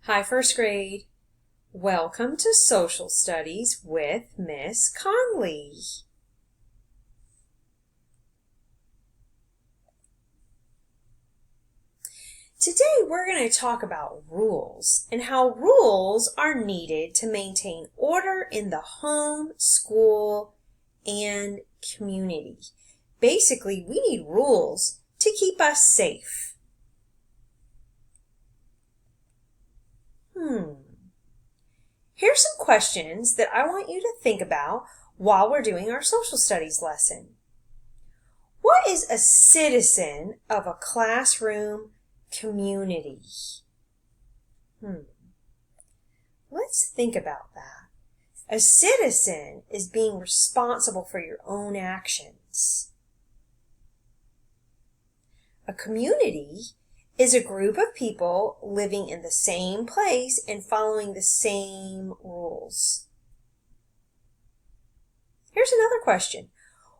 Hi, first grade. Welcome to Social Studies with Miss Conley. Today we're going to talk about rules and how rules are needed to maintain order in the home, school, and community. Basically, we need rules to keep us safe. Here's some questions that I want you to think about while we're doing our social studies lesson. What is a citizen of a classroom community? Let's think about that. A citizen is being responsible for your own actions. A community is a group of people living in the same place and following the same rules. Here's another question.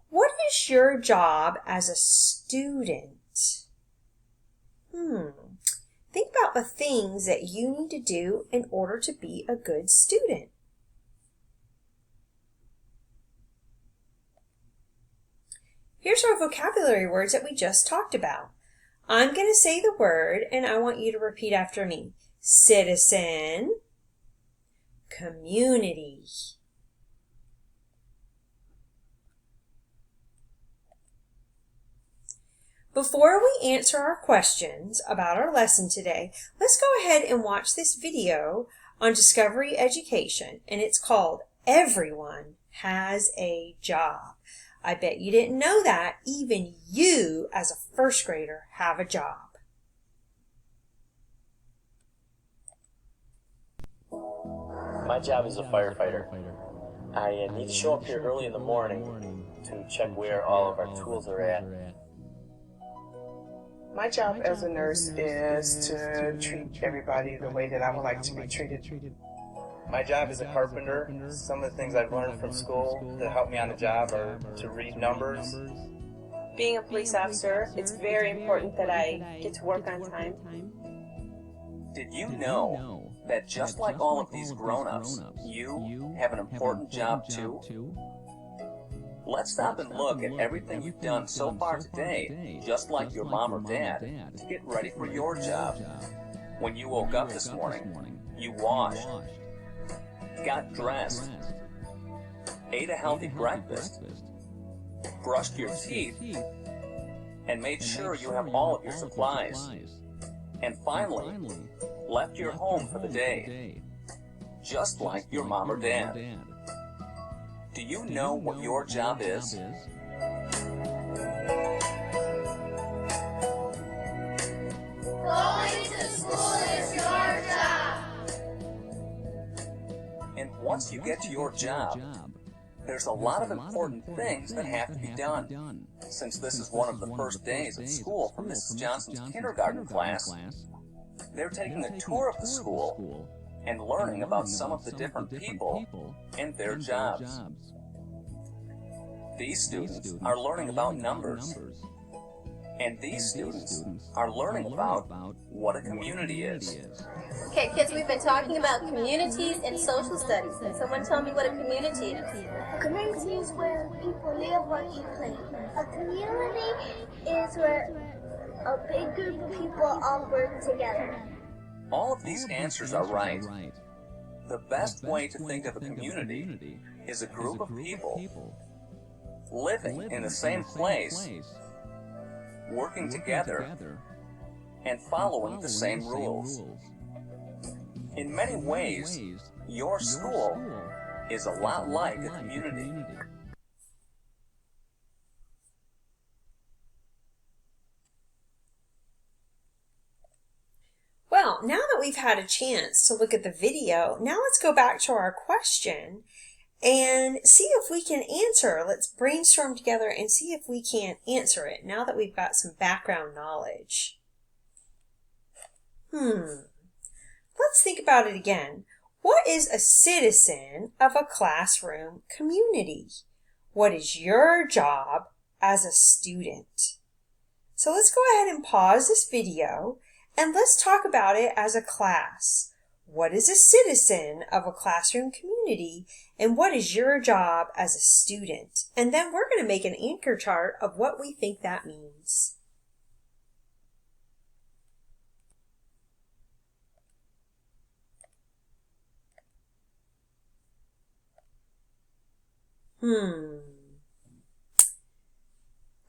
What is your job as a student? Think about the things that you need to do in order to be a good student. Here's our vocabulary words that we just talked about. I'm going to say the word and I want you to repeat after me. Citizen, community. Before we answer our questions about our lesson today, let's go ahead and watch this video on Discovery Education, and it's called Everyone Has a Job. I bet you didn't know that. Even you, as a first grader, have a job. My job is a firefighter. I need to show up here early in the morning to check where all of our tools are at. My job as a nurse is to treat everybody the way that I would like to be treated. My job is a carpenter. Some of the things I've learned from school that help me on the job are to read numbers. Being a police officer, it's very important that I get to work on time. Did you know that just like all of these grown-ups, you have an important job too? Let's stop and look at everything you've done so far today, just like your mom or dad, to get ready for your job. When you woke up this morning, you washed, got dressed, ate a healthy breakfast, brushed your teeth, and made sure you have all of your supplies. And finally, left your home for the day, just like your mom or dad. Do you know what your job is? Going to school is your job. And once you get to your job, there's a lot of important things that have to be done. Since this is one of the first days of school for Mrs. Johnson's kindergarten class, they're taking a tour of the school and learning about some of the different people and their jobs. These students are learning about numbers, and these students are learning about what a community is. Okay, kids, we've been talking about communities and social studies. Someone tell me what a community is. A community is where people live, work, and play. A community is where a big group of people all work together. All of these answers are right. The best way to think of a community is a group of people living in the same place, working together, and following the same rules. In many ways, your school is a lot like a community. Well, now that we've had a chance to look at the video, now let's go back to our question and see if we can answer. Let's brainstorm together and see if we can answer it now that we've got some background knowledge. Let's think about it again. What is a citizen of a classroom community? What is your job as a student? So let's go ahead and pause this video and let's talk about it as a class. What is a citizen of a classroom community? And what is your job as a student? And then we're going to make an anchor chart of what we think that means.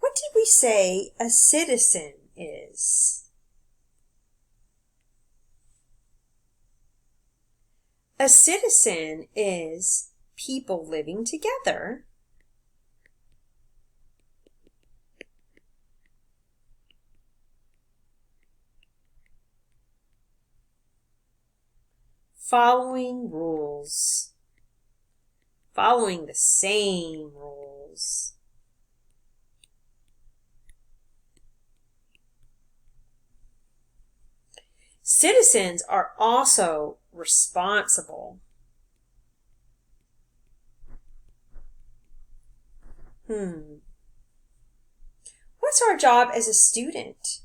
What did we say a citizen is? A citizen is people living together following rules, following the same rules. Citizens are also responsible. What's our job as a student?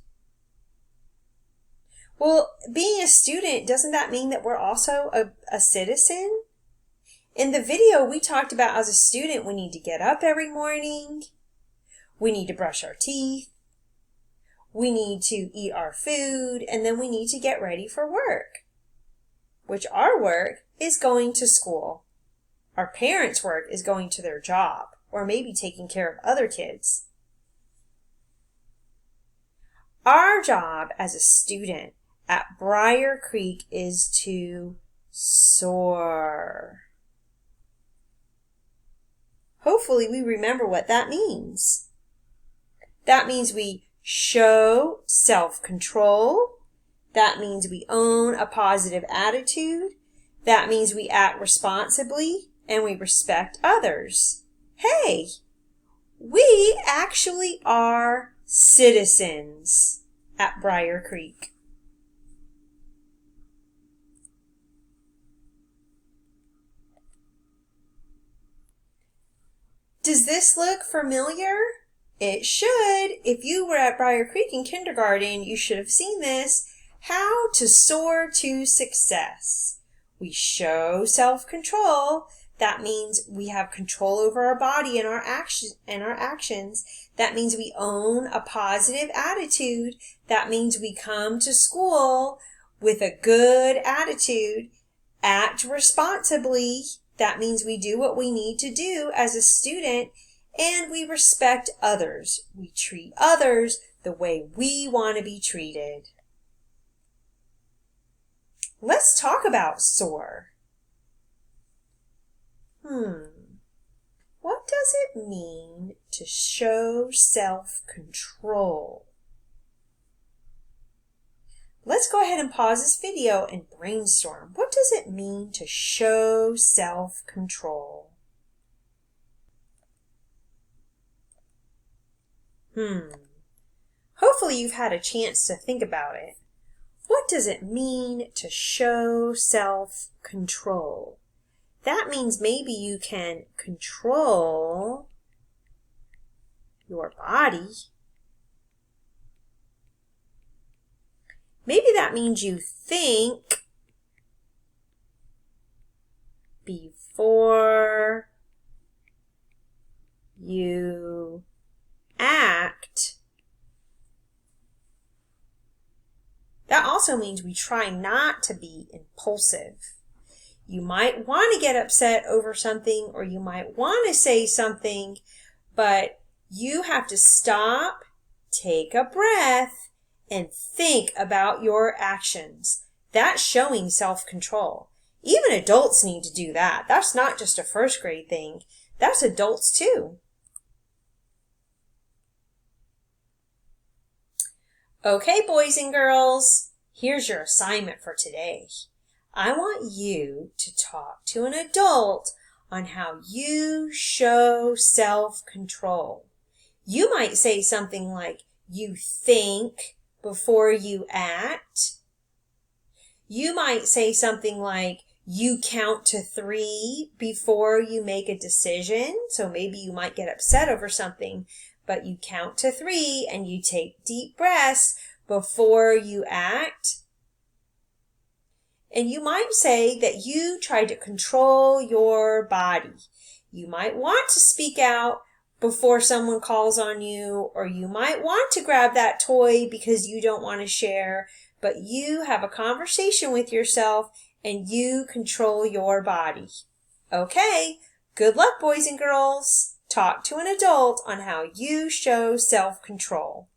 Well, being a student, doesn't that mean that we're also a citizen? In the video, we talked about as a student, we need to get up every morning. We need to brush our teeth. We need to eat our food, and then we need to get ready for work, which our work is going to school. Our parents' work is going to their job, or maybe taking care of other kids. Our job as a student at Briar Creek is to soar. Hopefully we remember what that means. That means we show self-control. That means we own a positive attitude. That means we act responsibly and we respect others. Hey, we actually are citizens at Briar Creek. Does this look familiar? It should. If you were at Briar Creek in kindergarten, you should have seen this. How to soar to success. We show self-control. That means we have control over our body and our actions. That means we own a positive attitude. That means we come to school with a good attitude, act responsibly. That means we do what we need to do as a student, and we respect others. We treat others the way we want to be treated. Let's talk about soar. What does it mean to show self-control? Let's go ahead and pause this video and brainstorm. What does it mean to show self-control? Hopefully you've had a chance to think about it. What does it mean to show self-control? That means maybe you can control your body. Maybe that means you think before you act. That also means we try not to be impulsive. You might want to get upset over something, or you might want to say something, but you have to stop, take a breath, and think about your actions. That's showing self-control. Even adults need to do that. That's not just a first grade thing. That's adults too. Okay, boys and girls, here's your assignment for today. I want you to talk to an adult on how you show self-control. You might say something like, you think before you act. You might say something like, you count to 3 before you make a decision. So maybe you might get upset over something, but you count to 3 and you take deep breaths before you act. And you might say that you try to control your body. You might want to speak out before someone calls on you, or you might want to grab that toy because you don't want to share, but you have a conversation with yourself and you control your body. Okay, good luck, boys and girls. Talk to an adult on how you show self-control.